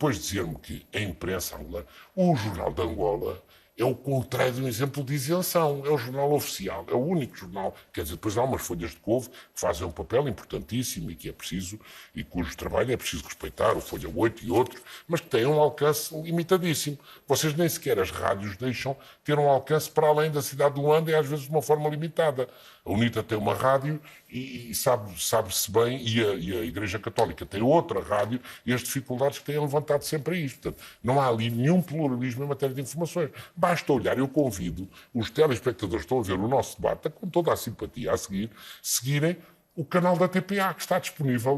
depois dizer-me que a imprensa angolana, o Jornal de Angola, é o contrário de um exemplo de isenção. É o jornal oficial, é o único jornal. Quer dizer, depois há umas folhas de couve que fazem um papel importantíssimo e que é preciso, e cujo trabalho é preciso respeitar, o Folha 8 e outros, mas que têm um alcance limitadíssimo. Vocês nem sequer as rádios deixam ter um alcance para além da cidade de Luanda e às vezes de uma forma limitada. A UNITA tem uma rádio e sabe-se bem, e a Igreja Católica tem outra rádio, e as dificuldades que têm levantado sempre a isto. Portanto, não há ali nenhum pluralismo em matéria de informações. Basta olhar, eu convido os telespectadores que estão a ver o nosso debate, com toda a simpatia a seguirem o canal da TPA, que está disponível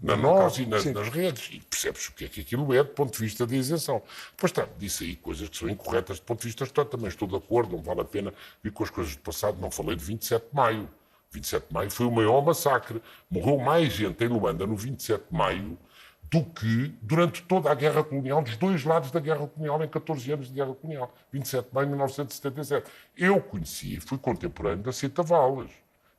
na nós e nas redes. E percebes o que é que aquilo é do ponto de vista da isenção. Depois disse aí coisas que são incorretas do ponto de vista histórico. Também estou de acordo, não vale a pena vir com as coisas do passado. Não falei de 27 de maio. 27 de maio foi o maior massacre. Morreu mais gente em Luanda no 27 de maio do que durante toda a guerra colonial, dos dois lados da guerra colonial, em 14 anos de guerra colonial. 27 de maio de 1977. Eu conheci, fui contemporâneo da Cita Valas.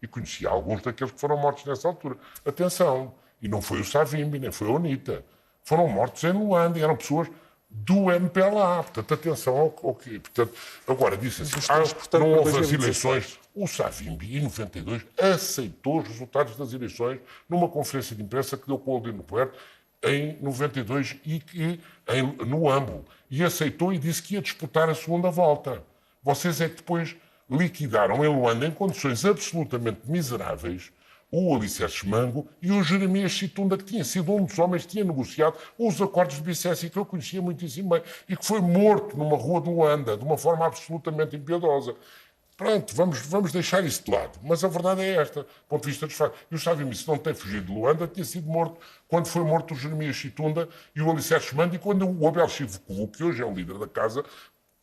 E conheci alguns daqueles que foram mortos nessa altura. Atenção, e não foi o Savimbi, nem foi a UNITA. Foram mortos em Luanda e eram pessoas do MPLA. Portanto, atenção ao que... Portanto, agora, disse assim, não houve as eleições. O Savimbi, em 92, aceitou os resultados das eleições numa conferência de imprensa que deu com o Aldino Puerto em 92 no AMBO. E aceitou e disse que ia disputar a segunda volta. Vocês é que depois liquidaram em Luanda, em condições absolutamente miseráveis, o Alicerces Mango e o Jeremias Chitunda, que tinha sido um dos homens que tinha negociado os acordos de Bicesse, que eu conhecia muitíssimo bem, e que foi morto numa rua de Luanda, de uma forma absolutamente impiedosa. Pronto, vamos deixar isso de lado. Mas a verdade é esta, do ponto de vista dos fatos. E o Savimbi, se não tem fugido de Luanda, tinha sido morto quando foi morto o Jeremias Chitunda e o Alicerces Mango, e quando o Abel Chivo, que hoje é o líder da casa,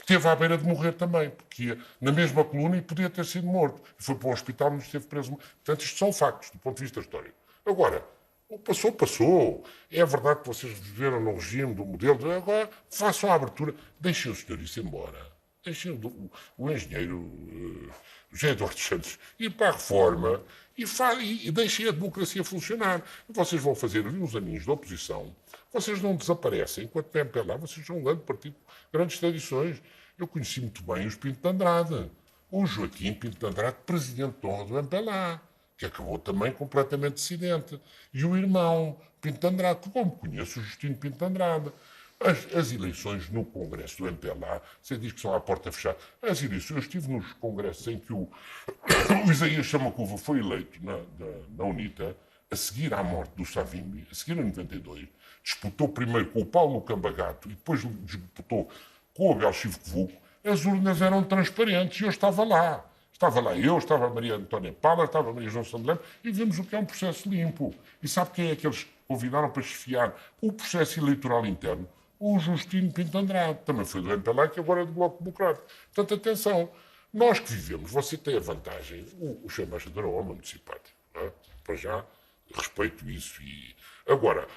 esteve à beira de morrer também, porque ia na mesma coluna e podia ter sido morto. E foi para o hospital onde esteve preso. Portanto, isto são factos, do ponto de vista histórico. Agora, o passou, passou. É verdade que vocês viveram no regime do modelo. Agora, façam a abertura. Deixem o senhor ir-se embora. Deixem o engenheiro José Eduardo Santos ir para a reforma e deixem a democracia funcionar. Vocês vão fazer ali uns aninhos de oposição. Vocês não desaparecem enquanto o MPLA. Vocês são um grande partido, grandes tradições. Eu conheci muito bem os Pinto de Andrade. O Joaquim Pinto de Andrade, presidente de honra do MPLA, que acabou também completamente dissidente. E o irmão Pinto de Andrade, que como conheço, o Justino Pinto de Andrade. As eleições no Congresso do MPLA, você diz que são à porta fechada. As eleições, eu estive nos congressos em que o Isaías Chamacuva foi eleito na UNITA, a seguir à morte do Savimbi, a seguir em 92, disputou primeiro com o Paulo Cambagato e depois disputou com o Abel Chivo. As urnas eram transparentes e eu estava lá. Estava lá eu, estava a Maria Antónia Pala, estava a Maria João Sandelém e vimos o que é um processo limpo. E sabe quem é que eles convidaram para chefiar o processo eleitoral interno? O Justino Pinto Andrade, também foi do MPLA, que agora é do Bloco Democrático. Portanto, atenção, nós que vivemos, você tem a vantagem, o Sr. Embaixador é um homem muito simpático, não é? Para já, respeito isso. Agora,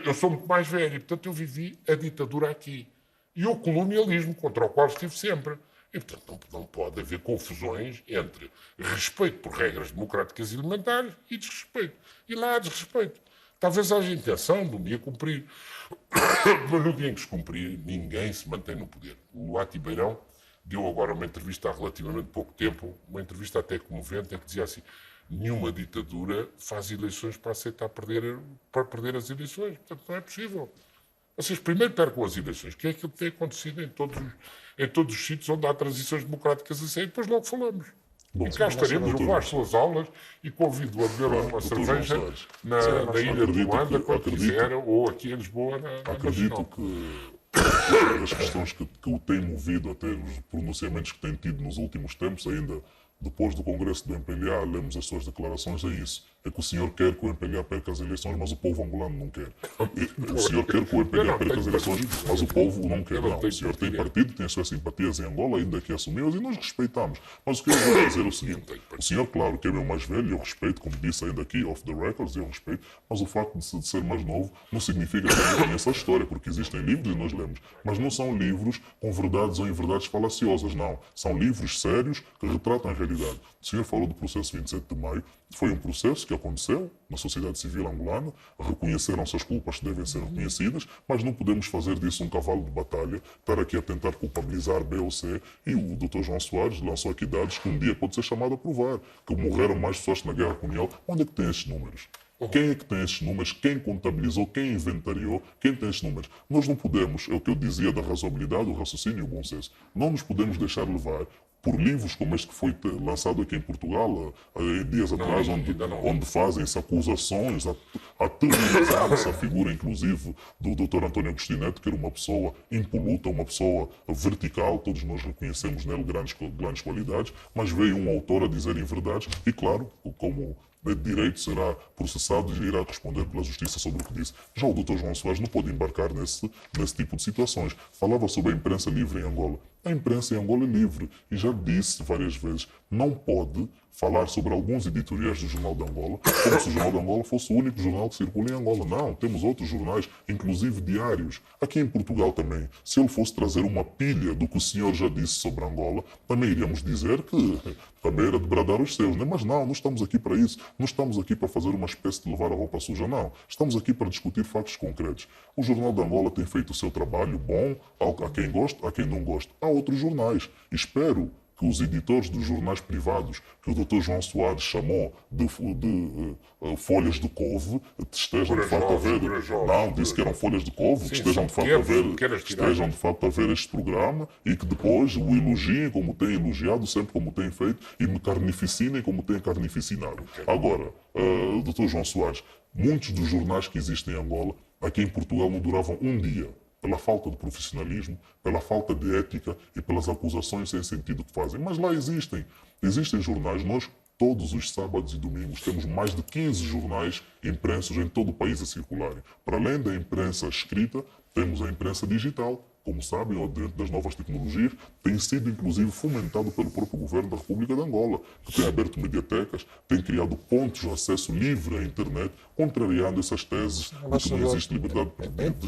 eu sou muito mais velho e, portanto, eu vivi a ditadura aqui. E o colonialismo, contra o qual estive sempre. E, portanto, não pode haver confusões entre respeito por regras democráticas e elementares e desrespeito. E lá há desrespeito. Talvez haja intenção de um dia cumprir. Mas no dia em que se cumprir, ninguém se mantém no poder. O Luati Beirão deu agora uma entrevista há relativamente pouco tempo, uma entrevista até comovente, em que dizia assim: nenhuma ditadura faz eleições para aceitar perder as eleições. Portanto, não é possível. Vocês primeiro percam as eleições, que é aquilo que tem acontecido em todos os sítios onde há transições democráticas a sair, depois logo falamos. Bom, e cá estaremos, eu vou às suas aulas e convido-o a beber uma cerveja na ilha de Luanda, quando quiser, ou aqui em Lisboa, na Acredito que as questões que o têm movido, até os pronunciamentos que tem tido nos últimos tempos, ainda depois do Congresso do MPLA, lemos as suas declarações, é isso. É que o senhor quer que o MPLA perca as eleições, mas o povo angolano não quer. O senhor quer que o MPLA perca as eleições, mas o povo não quer. Não, o senhor tem partido, tem as suas simpatias em Angola, ainda que assumiu-as, e nós respeitamos. Mas o que eu vou dizer é o seguinte: o senhor, claro, que é meu mais velho, eu respeito, como disse ainda aqui, off the records, eu respeito, mas o facto de ser mais novo não significa que eu não conheça a história, porque existem livros e nós lemos. Mas não são livros com verdades ou inverdades falaciosas, não. São livros sérios que retratam a realidade. O senhor falou do processo 27 de maio, foi um processo que aconteceu na sociedade civil angolana, reconheceram-se as culpas que devem ser reconhecidas, mas não podemos fazer disso um cavalo de batalha, estar aqui a tentar culpabilizar B ou C. E o Dr. João Soares lançou aqui dados que um dia pode ser chamado a provar, que morreram mais pessoas na guerra colonial. Onde é que tem estes números? Quem é que tem estes números? Quem contabilizou? Quem inventariou? Quem tem estes números? Nós não podemos, é o que eu dizia da razoabilidade, o raciocínio e o bom senso, não nos podemos deixar levar por livros como este que foi lançado aqui em Portugal há dias atrás, onde fazem-se acusações, aterrorizando-se a figura, inclusive, do Dr. António Agostinho Neto, que era uma pessoa impoluta, uma pessoa vertical, todos nós reconhecemos nele grandes qualidades, mas veio um autor a dizer inverdades e, claro, como de direito, será processado e irá responder pela justiça sobre o que disse. Já o Dr. João Soares não pode embarcar nesse tipo de situações. Falava sobre a imprensa livre em Angola. A imprensa em Angola é livre e já disse várias vezes, não pode falar sobre alguns editoriais do Jornal de Angola como se o Jornal de Angola fosse o único jornal que circula em Angola. Não, temos outros jornais, inclusive diários. Aqui em Portugal também, se ele fosse trazer uma pilha do que o senhor já disse sobre Angola, também iríamos dizer que também era de bradar os seus, né? Mas não estamos aqui para isso. Não estamos aqui para fazer uma espécie de levar a roupa suja, não. Estamos aqui para discutir factos concretos. O Jornal de Angola tem feito o seu trabalho bom, a quem gosta, a quem não gosta. Há outros jornais. Espero que os editores dos jornais privados, que o Dr. João Soares chamou de folhas de couve, estejam de facto a ver. Não, disse que eram folhas de couve, que estejam de facto a ver este programa e que depois o elogiem como têm elogiado, sempre como têm feito, e me carnificinem como têm carnificinado. Agora, Dr. João Soares, muitos dos jornais que existem em Angola, aqui em Portugal, não duravam um dia, pela falta de profissionalismo, pela falta de ética e pelas acusações sem sentido que fazem. Mas lá existem jornais. Nós, todos os sábados e domingos, temos mais de 15 jornais impressos em todo o país a circularem. Para além da imprensa escrita, temos a imprensa digital. Como sabem, dentro das novas tecnologias, tem sido inclusive fomentado pelo próprio governo da República de Angola, que tem aberto mediatecas, tem criado pontos de acesso livre à internet, contrariando essas teses de que não existe liberdade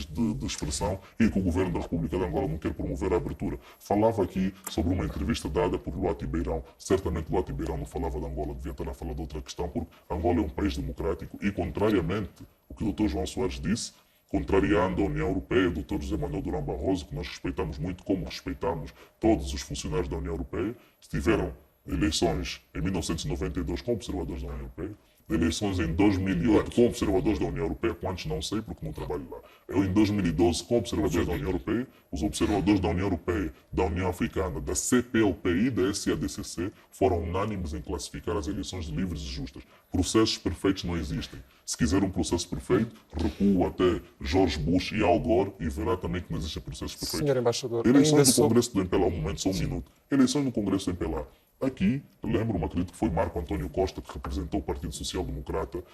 de expressão e que o governo da República de Angola não quer promover a abertura. Falava aqui sobre uma entrevista dada por Luati Beirão. Certamente Luati Beirão não falava de Angola, devia estar a falar de outra questão, porque Angola é um país democrático e, contrariamente ao que o Dr. João Soares disse, contrariando a União Europeia, o Dr. José Manuel Durão Barroso, que nós respeitamos muito, como respeitamos todos os funcionários da União Europeia, tiveram eleições em 1992 com observadores da União Europeia, eleições em 2008 com observadores da União Europeia, quantos não sei porque não trabalho lá. Eu em 2012 com observadores da União Europeia, os observadores da União Europeia, da União Africana, da CPLPI e da SADCC foram unânimes em classificar as eleições de livres e justas. Processos perfeitos não existem. Se quiser um processo perfeito, recua até George Bush e Al Gore e verá também que não existem processos perfeitos. Senhor Embaixador, eleições do Congresso do MPLA, um momento, só um minuto. Eleições do Congresso do MPLA. Aqui, lembro-me, acredito que foi Marco Antônio Costa, que representou o Partido Social Democrata,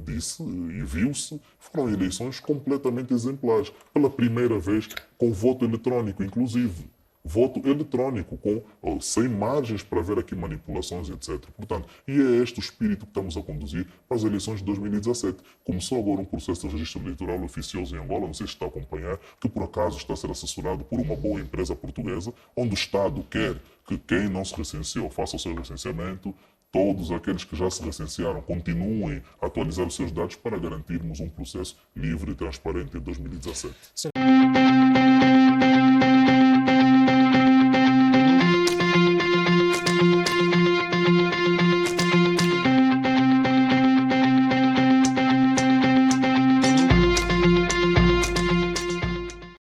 disse e viu-se, foram eleições completamente exemplares. Pela primeira vez, com voto eletrónico, inclusive. Voto eletrónico, sem margens para haver aqui manipulações, etc. Portanto, e é este o espírito que estamos a conduzir para as eleições de 2017. Começou agora um processo de registro eleitoral oficioso em Angola, não sei se está a acompanhar, que por acaso está a ser assessorado por uma boa empresa portuguesa, onde o Estado quer que quem não se recenseou faça o seu recenseamento, todos aqueles que já se recensearam continuem a atualizar os seus dados para garantirmos um processo livre e transparente em 2017.